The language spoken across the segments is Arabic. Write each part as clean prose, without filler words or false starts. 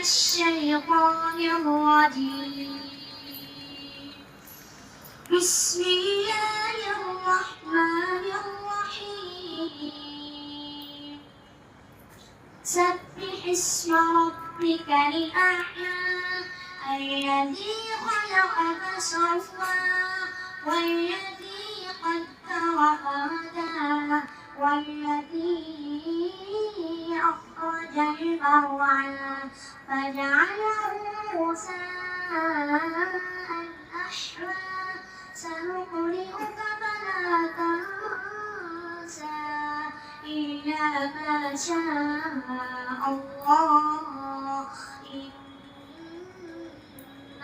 الشيطان الرجيم. بسم الله الرحمن الرحيم. سبح اسم ربك الأعلى الذي خلق فسوى والذي قدر فهدى والذي أخرج المرعى فجعله غثاء أحوى سنقرئك فلا تنسى إلا ما شاء الله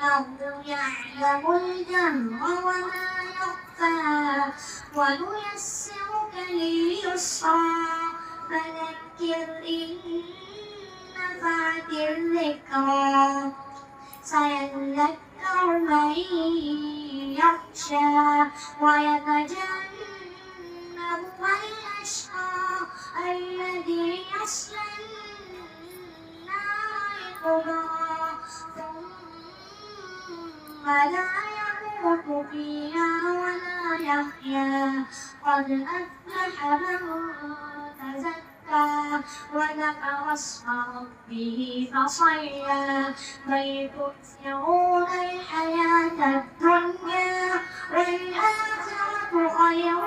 إنه يعلم الجهر وما يخفى ونيسرك لليسرى فذكر إن نفعت الذكرى سيذكر من يخشى ويتجنبها الأشقى الذي يصلى النار الكبرى ثم لا يموت فيها ولا يحيا قد أفلح من تزكى وذكر اسم ربه فصلى بل تؤثرون الحياة الدنيا والآخرة خير